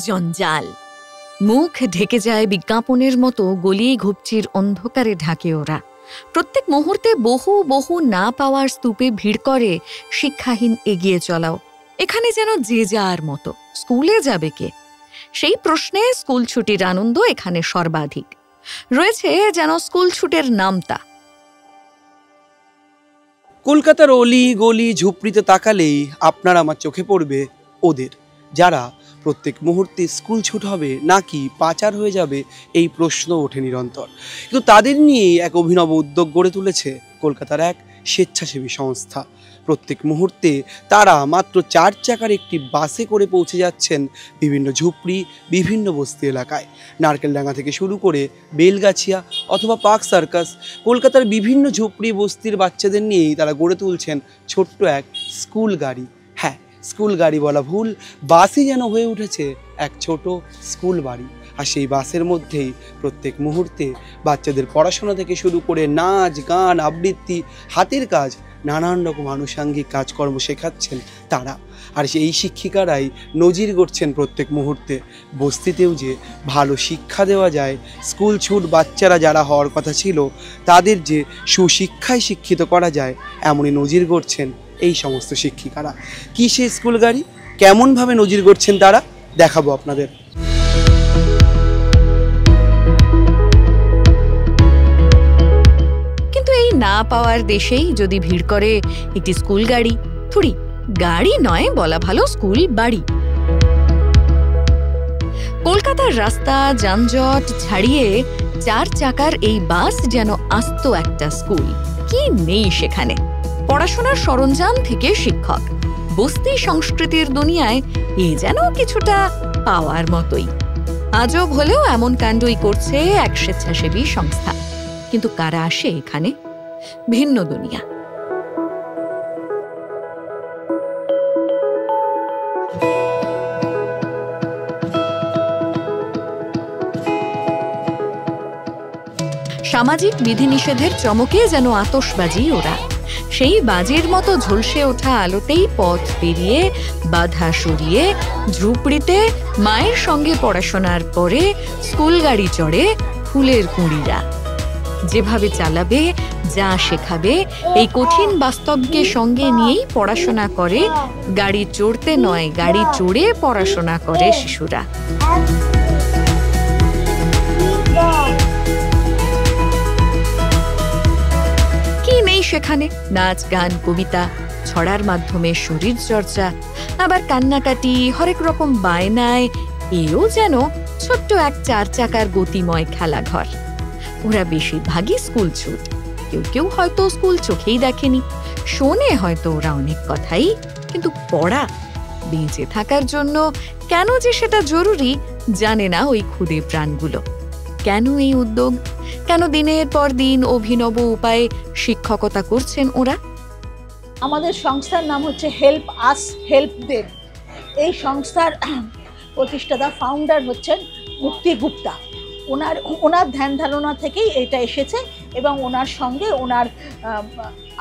জঞ্জাল, মুখ ঢেকে যায় বিজ্ঞাপনের মতো, গলি ঘুপচির অন্ধকারে ঢাকে ওরা। প্রত্যেক মুহূর্তে বহু বহু না পাওয়ার স্তূপে ভিড় করে শিক্ষাহীন এগিয়ে চলাও। এখানে যেন যে যার মতো, স্কুলে যাবে কে? সেই প্রশ্নে স্কুল ছুটির আনন্দ এখানে সর্বাধিক। রয়েছে যেন স্কুল ছুটের নামতা। কলকাতার অলি গলি ঝুপড়িতে তাকালেই আপনার আমার চোখে পড়বে ওদের, যারা প্রত্যেক মুহূর্তে স্কুল ছুট হবে নাকি পাচার হয়ে যাবে এই প্রশ্ন ওঠে নিরন্তর। কিন্তু তাদের নিয়েই এক অভিনব উদ্যোগ গড়ে তুলেছে কলকাতার এক স্বেচ্ছাসেবী সংস্থা। প্রত্যেক মুহূর্তে তারা মাত্র 4 চাকার একটি বাসে করে পৌঁছে যাচ্ছেন বিভিন্ন ঝুপড়ি, বিভিন্ন বস্তি এলাকায়। নারকেলডাঙ্গা থেকে শুরু করে বেলগাছিয়া অথবা পার্ক সার্কাস, কলকাতার বিভিন্ন ঝুপড়ি বস্তির বাচ্চাদের নিয়েই তারা গড়ে তুলছেন ছোট্ট এক স্কুল গাড়ি। হ্যাঁ, স্কুল গাড়ি বলা ভুল, বাসই যেন হয়ে উঠেছে এক ছোট স্কুল বাড়ি। আর সেই বাসের মধ্যেই প্রত্যেক মুহূর্তে বাচ্চাদের পড়াশোনা থেকে শুরু করে নাচ গান আবৃত্তি, হাতের কাজ, নানান রকম আনুষাঙ্গিক কাজকর্ম শেখাচ্ছেন তারা। আর সেই শিক্ষিকারাই নজির গড়ছেন প্রত্যেক মুহূর্তে। বস্তিতেও যে ভালো শিক্ষা দেওয়া যায়, স্কুল ছুট বাচ্চারা যারা হওয়ার কথা ছিল তাদের যে সুশিক্ষায় শিক্ষিত করা যায়, এমনই নজির গড়ছেন এই সমস্ত শিক্ষিকারা। কি সে স্কুল গাড়ি, কেমনভাবে নজির গড়ছেন তারা, দেখাবো আপনাদের। কিন্তু এই না পাওয়ার দেশেই যদি ভিড় করে একটি স্কুল গাড়ি, থুড়ি গাড়ি নয় বলা ভালো, স্কুল বাড়ি। কলকাতার রাস্তা যানজট ছাড়িয়ে 4 চাকার এই বাস যেন আস্ত একটা স্কুল। কি নেই সেখানে? পড়াশোনার সরঞ্জাম থেকে শিক্ষক। বস্তি সংস্কৃতির দুনিয়ায় এ যেন কিছুটা পাওয়ার মতোই। আজব হলেও এমন কাণ্ডই করছে এক স্বেচ্ছাসেবী সংস্থা। কিন্তু কারা আসে এখানে? ভিন্ন দুনিয়া। সামাজিক বিধিনিষেধের চমকে যেন আতশবাজি ওরা। সেই বাজির মতো ঝলসে ওঠা আলোতেই পথ পেরিয়ে বাধা সরিয়ে ঝুপড়িতে মায়ের সঙ্গে পড়াশোনার পরে স্কুল গাড়ি চড়ে ফুলের কুঁড়িরা। যেভাবে চালাবে, যা শেখাবে, এই কঠিন বাস্তবকে সঙ্গে নিয়েই পড়াশোনা করে। গাড়ি চড়তে নয়, গাড়ি চড়ে পড়াশোনা করে শিশুরা। সেখানে নাচ গান কবিতা, ছড়ার মাধ্যমে শরীর চর্চা, আবার কান্নাকাটি, হরেক রকম বায়নায়। এও যেন ছোট্ট এক 4 চাকার গতিময় খেলাঘর। ওরা বেশিরভাগই স্কুল ছুট। কেউ কেউ হয়তো স্কুল চোখেই দেখেনি, শোনে হয়তো ওরা অনেক কথাই, কিন্তু পড়া, বেঁচে থাকার জন্য কেন যে সেটা জরুরি জানে না ওই ক্ষুদে প্রাণগুলো। কেন এই উদ্যোগ? কেন দিনের পর দিন অভিনব উপায়ে শিক্ষকতা করছেন ওরা? আমাদের সংস্থার নাম হচ্ছে হেল্প আস হেল্প দেম। এই সংস্থার প্রতিষ্ঠাতা ফাউন্ডার হচ্ছেন মুক্তি গুপ্তা। ওনার ধ্যান ধারণা থেকেই এটা এসেছে এবং ওনার সঙ্গে ওনার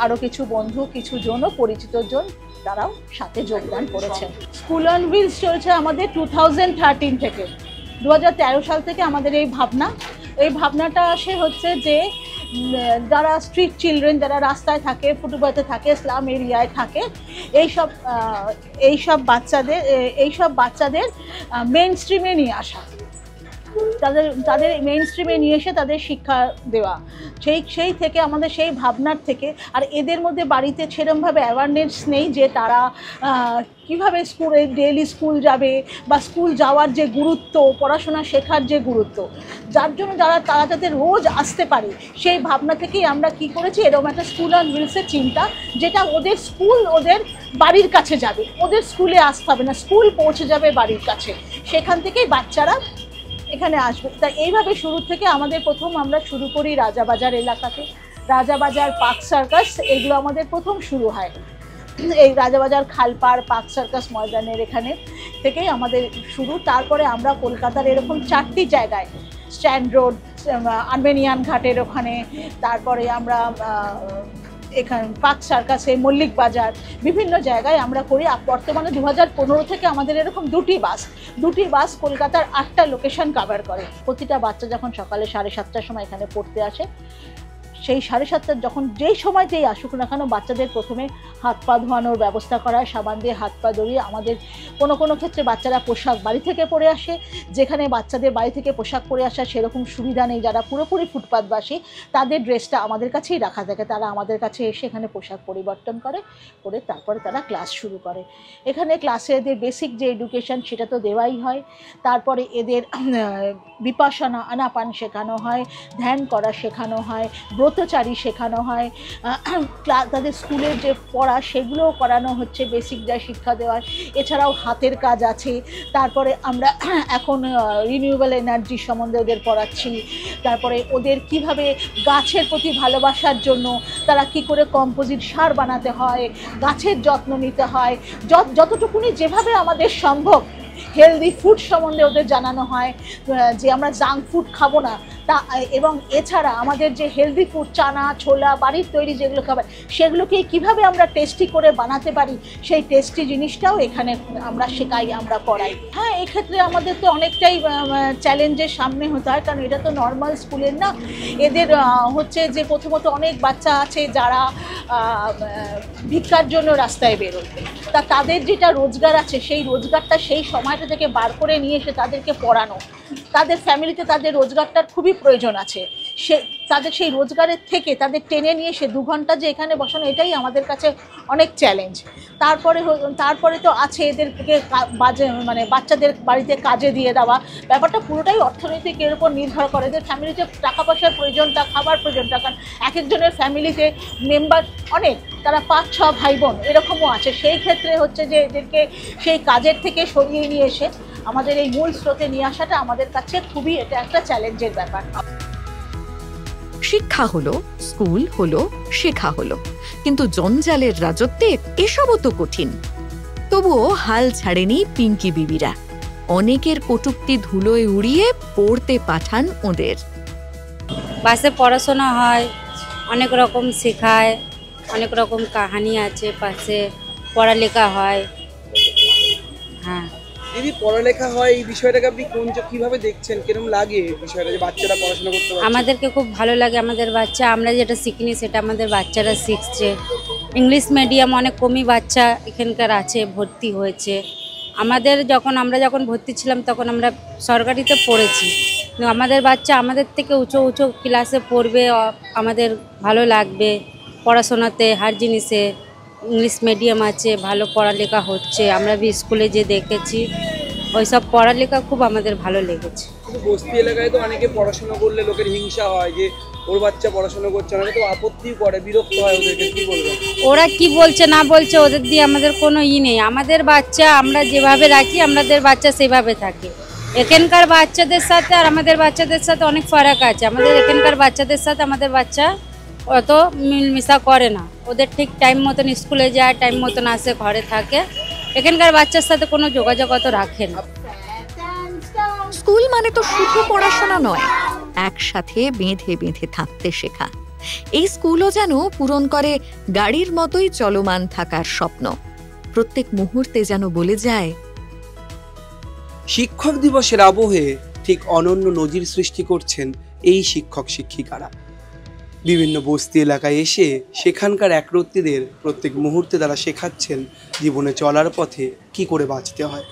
আরও কিছু বন্ধু, কিছু জন পরিচিত জন, তারাও সাথে যোগদান করেছেন। স্কুল অন হুইলস চলছে আমাদের 2013 থেকে। 2013 সাল থেকে আমাদের এই ভাবনাটা আসে হচ্ছে যে যারা স্ট্রিট চিলড্রেন, যারা রাস্তায় থাকে, ফুটপাতে থাকে, স্লাম এরিয়ায় থাকে, এইসব বাচ্চাদের মেইন স্ট্রিমে নিয়ে আসা, তাদের মেইন স্ট্রিমে নিয়ে এসে তাদের শিক্ষা দেওয়া। সেই থেকে আমাদের সেই ভাবনার থেকে। আর এদের মধ্যে বাড়িতে সেরকমভাবে অ্যাওয়ারনেস নেই যে তারা কীভাবে ডেইলি স্কুল যাবে বা স্কুল যাওয়ার যে গুরুত্ব, পড়াশোনা শেখার যে গুরুত্ব, যার জন্য তারা যাতে রোজ আসতে পারে, সেই ভাবনা থেকেই আমরা কি করেছি, এরকম একটা স্কুল অন হুইলসের চিন্তা, যেটা ওদের স্কুল ওদের বাড়ির কাছে যাবে, ওদের স্কুলে আসতে হবে না, স্কুল পৌঁছে যাবে বাড়ির কাছে, সেখান থেকেই বাচ্চারা এখানে আসবে। তা এইভাবে শুরু থেকে প্রথম আমরা শুরু করি রাজাবাজার এলাকাতে। রাজাবাজার, পার্ক সার্কাস, এগুলো আমাদের প্রথম শুরু হয়। এই রাজাবাজার, খালপাড়, পার্ক সার্কাস ময়দানের এখানে থেকেই আমাদের শুরু। তারপরে আমরা কলকাতার এরকম 4টি জায়গায়, স্ট্যান্ড রোড, আর্মেনিয়ান ঘাটের ওখানে, তারপরে আমরা এখানে পার্ক সার্কাসে, মল্লিক বাজার, বিভিন্ন জায়গায় আমরা করি। বর্তমানে 2015 থেকে আমাদের এরকম দুটি বাস কলকাতার 8টা লোকেশন কভার করে। প্রতিটা বাচ্চা যখন সকালে 7:30টার সময় এখানে পড়তে আসে, সেই 7:30টার যখন যেই সময়তেই আসুক না কেন, বাচ্চাদের প্রথমে হাত পা ধোয়ানোর ব্যবস্থা করা হয়, সাবান দিয়ে হাত পা ধরিয়ে। আমাদের কোনো ক্ষেত্রে বাচ্চারা পোশাক বাড়ি থেকে পরে আসে, যেখানে বাচ্চাদের বাড়ি থেকে পোশাক পরে আসা সেরকম সুবিধা নেই, যারা পুরোপুরি ফুটপাথবাসী তাদের ড্রেসটা আমাদের কাছেই রাখা থাকে। তারা আমাদের কাছে এসে এখানে পোশাক পরিবর্তন করে তারপরে তারা ক্লাস শুরু করে। এখানে ক্লাসে এদের বেসিক যে এডুকেশন সেটা তো দেওয়াই হয়। তারপরে এদের বিপাসনা, আনাপান শেখানো হয়, ধ্যান করা শেখানো হয়, ব্রতচারী শেখানো হয়, তাদের স্কুলের যে পড়া সেগুলোও করানো হচ্ছে, বেসিক যা শিক্ষা দেওয়ার। এছাড়াও হাতের কাজ আছে। তারপরে আমরা এখন রিনিউয়েবল এনার্জি সম্বন্ধে ওদের পড়াচ্ছি। তারপরে ওদের কিভাবে গাছের প্রতি ভালোবাসার জন্য তারা কি করে কম্পোজিট সার বানাতে হয়, গাছের যত্ন নিতে হয়, যতটুকুনি যেভাবে আমাদের সম্ভব হেলদি ফুড সম্বন্ধে ওদের জানানো হয়, যে আমরা জাঙ্ক ফুড খাবো না তা। এবং এছাড়া আমাদের যে হেলদি ফুড, চানা, ছোলা, বাড়ির তৈরি যেগুলো খাবার, সেগুলোকে কিভাবে আমরা টেস্টি করে বানাতে পারি, সেই টেস্টি জিনিসটাও এখানে আমরা শেখাই, আমরা পড়াই। হ্যাঁ, এক্ষেত্রে আমাদের তো অনেকটাই চ্যালেঞ্জের সামনে হতে হয়, কারণ এটা তো নর্মাল স্কুলের না। এদের হচ্ছে যে প্রথমত অনেক বাচ্চা আছে যারা ভিক্ষার জন্য রাস্তায় বেরোয়, তাদের যেটা রোজগার আছে সেই রোজগারটা সেই সময়টা থেকে বার করে নিয়ে এসে তাদেরকে পড়ানো। তাদের ফ্যামিলিতে তাদের রোজগারটার খুবই প্রয়োজন আছে, তাদের সেই রোজগারের থেকে তাদের টেনে নিয়ে এসে 2 ঘন্টা যে এখানে বসানো, এটাই আমাদের কাছে অনেক চ্যালেঞ্জ। তারপরে তো আছে এদেরকে বাচ্চাদের বাড়িতে কাজে দিয়ে দেওয়া। ব্যাপারটা পুরোটাই অর্থনৈতিকের উপর নির্ভর করে। এদের ফ্যামিলিতে টাকা পয়সার প্রয়োজনটা, খাবার প্রয়োজনটা, কারণ এক একজনের ফ্যামিলিতে মেম্বার অনেক, তারা 5-6 ভাই বোন এরকমও আছে। সেই ক্ষেত্রে হচ্ছে যে এদেরকে সেই কাজের থেকে সরিয়ে নিয়ে এসে আমাদের এই মূল স্রোতে নিয়ে আসাটা আমাদের কাছে খুবই, এটা একটা চ্যালেঞ্জের ব্যাপার। শিক্ষা হলো, স্কুল হলো, শেখা হলো, কিন্তু জঞ্জালের রাজত্বে এসবও তো কঠিন। তবুও হাল ছাড়েনি পিঙ্কি বিবিরা। অনেকের কটূক্তি ধুলোয় উড়িয়ে পড়তে পাঠান ওদের। বাসে পড়াশোনা হয়, অনেক রকম শেখায়, অনেক রকম কাহানি আছে, পাশে পড়ালেখা হয়। হ্যাঁ দিদি, পড়ালেখা হয়, এই বিষয়টাকে আপনি কিভাবে দেখছেন? কিরকম লাগে বিষয়টা যে বাচ্চারা পড়াশোনা করতে পারছে? আমাদেরকে খুব ভালো লাগে। আমাদের বাচ্চা, আমরা যেটা শিখিনি সেটা আমাদের বাচ্চারা শিখছে। ইংলিশ মিডিয়াম অনেক কমই বাচ্চা এখানকার আছে, ভর্তি হয়েছে। আমরা যখন ভর্তি ছিলাম তখন আমরা সরকারিতে পড়েছি, কিন্তু আমাদের বাচ্চা আমাদের থেকে উঁচু ক্লাসে পড়বে, আমাদের ভালো লাগবে পড়াশোনাতে। হার জিনিসে ইংলিশ মিডিয়াম আছে, ভালো পড়ালেখা হচ্ছে। আমরা স্কুলে যে দেখেছি ওইসব পড়ালেখা খুব আমাদের ভালো লেগেছে। বস্তি এলাকায় তো অনেকে পড়াশোনা করলে লোকের হিংসা হয়, যে ওর বাচ্চা পড়াশোনা করছে, অনেকে তো আপত্তি করে, বিরক্ত হয়। ওদেরকে কি বলবেন? ওরা কি বলছে না বলছে ওদের দিয়ে আমাদের কোনো নেই। আমাদের বাচ্চা আমরা যেভাবে রাখি, আমাদের বাচ্চা সেভাবে থাকে। এখানকার বাচ্চাদের সাথে আর আমাদের বাচ্চাদের সাথে অনেক ফারাক আছে। আমাদের এখানকার বাচ্চাদের সাথে আমাদের বাচ্চা অত মিলমিশা করে না। ওদের ঠিক টাইম মতন স্কুলে যায়, টাইম মতন আসে, ঘরে থাকে। এখানকার বাচ্চার সাথে কোনো যোগাযোগ অত রাখে না। স্কুল মানে তো শুধু পড়াশোনা নয়, একসাথে বেঁধে বেঁধে থাকতে শেখা। এই স্কুলও যেন পূরণ করে গাড়ির মতোই চলমান থাকার স্বপ্ন। প্রত্যেক মুহূর্তে যেন বলে যায়, শিক্ষক দিবসের আবহে ঠিক অনন্য নজির সৃষ্টি করছেন এই শিক্ষক শিক্ষিকারা। বিভিন্ন বস্তি এলাকায় এসে সেখানকার একরত্তিদের প্রত্যেক মুহূর্তে তারা শেখাচ্ছেন জীবনে চলার পথে কি করে বাঁচতে হয়।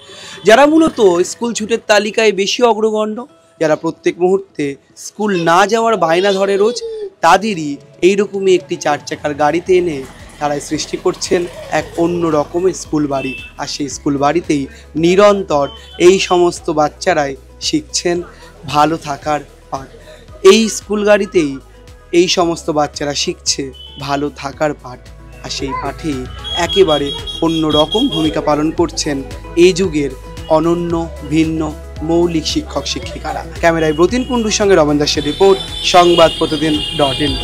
যারা মূলত স্কুল ছুটের তালিকায় বেশি অগ্রগণ্য, যারা প্রত্যেক মুহূর্তে স্কুল না যাওয়ার বায়না ধরে রোজ, তাদেরই এইরকমই একটি 4 চাকার গাড়িতে এনে তারাই সৃষ্টি করছেন এক অন্য রকমের স্কুল বাড়ি। আর সেই স্কুল বাড়িতেই নিরন্তর এই সমস্ত বাচ্চারাই শিখছেন ভালো থাকার পাঠ। এই স্কুল গাড়িতেই এই সমস্ত বাচ্চারা শিখছে ভালো থাকার পাঠ। আর সেই পাঠেই একেবারে অন্য রকম ভূমিকা পালন করছেন এই যুগের অনন্য ভিন্ন মৌলিক শিক্ষক শিক্ষিকারা। ক্যামেরায় ব্রতিন কুণ্ডুর সঙ্গে রমেন দাসের রিপোর্ট, সংবাদ প্রতিদিন.in।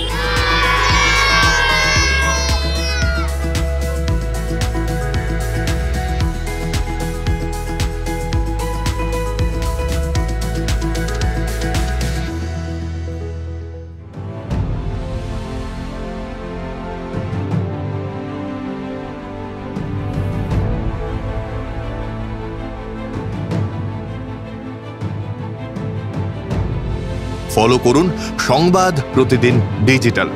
ফলো করুন সংবাদ প্রতিদিন ডিজিটাল।